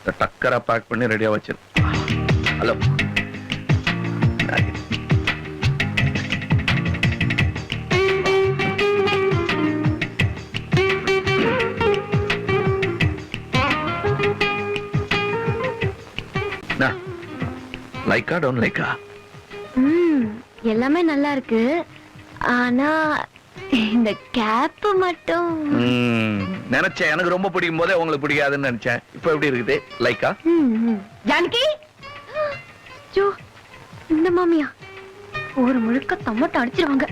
டக்கரா back பண்ணி ரெடியா வச்சிரு. ஹலோ லைக்கா டவுன் லைக்கா? எல்லாமே நல்லா இருக்கு. ஆனா இந்த கேப் மட்டும் நினைச்சேன். எனக்கு ரொம்ப பிடிக்கும் போதே உங்களுக்கு பிடிக்காதுன்னு நினைச்சேன். இப்ப எப்படி இருக்குது? லைக்கா? ஜானகி ஜோ, இந்த மாமியா ஒரு முழுக்க தம்மட்ட அடிச்சிருவாங்க.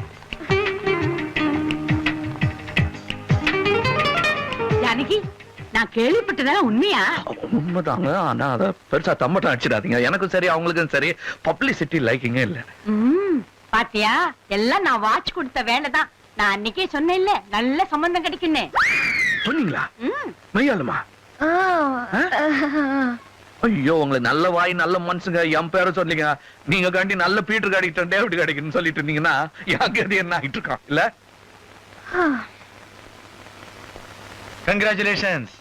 ஜானகி, நான் கேள்விப்பட்டதெல்லாம் உண்மையா? உண்மைதாங்க. ஆனா அத பெருசா தம்மட்டம் அடிச்சிடாதீங்க. எனக்கும் சரி அவங்களுக்கும் சரி பப்ளிசிட்டி லைக்கிங்கே இல்ல. பாத்தியா, எல்லாம் நான் வாட்ச் கொடுத்த வேலைதான். நான் அன்னைக்கே சொன்னேன்ல, நல்ல சம்பந்தம் கிடைக்குன்னு. சொன்னீங்களா? மெய்யாலுமா? ஐயோ, உங்களுக்கு நல்ல வாய் நல்ல மனுஷங்க. என் பேரை சொன்னீங்க. நீங்க காண்டி நல்ல பீட்டர் கிடைக்கிட்டோம், டேவிட் கிடைக்கணும்னு சொல்லிட்டு இருந்தீங்கன்னா யாருக்கு என்ன ஆயிட்டு இருக்கான் இல்ல? கங்க்ராச்சுலேஷன்ஸ்.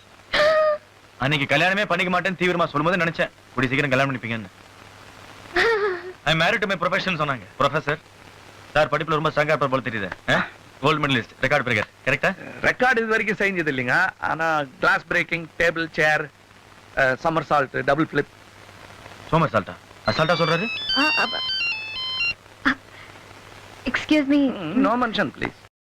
அன்னைக்கு கல்யாணமே பண்ணிக்க மாட்டேன்னு தீவிரமா சொல்லும்போது நினைச்சேன் கூடி சீக்கிரம் கல்யாணம் பண்ணிப்பீங்கன்னு. I married to my profession சொன்னாங்க. ப்ரொஃபசர் சார் படிப்புல ரொம்ப ஸ்ட்ராங்கா இருப்பார் போல தெரியுது. Gold medallist, record breaker. கரெக்ட்டா? ரெக்கார்ட் இது வரைக்கும் செஞ்சது இல்லைங்க. ஆனா glass breaking, table chair, somersault, double flip. சோமர் சால்ட்டா? அசால்ட்டா சொல்றாரு. Excuse me. No mention please.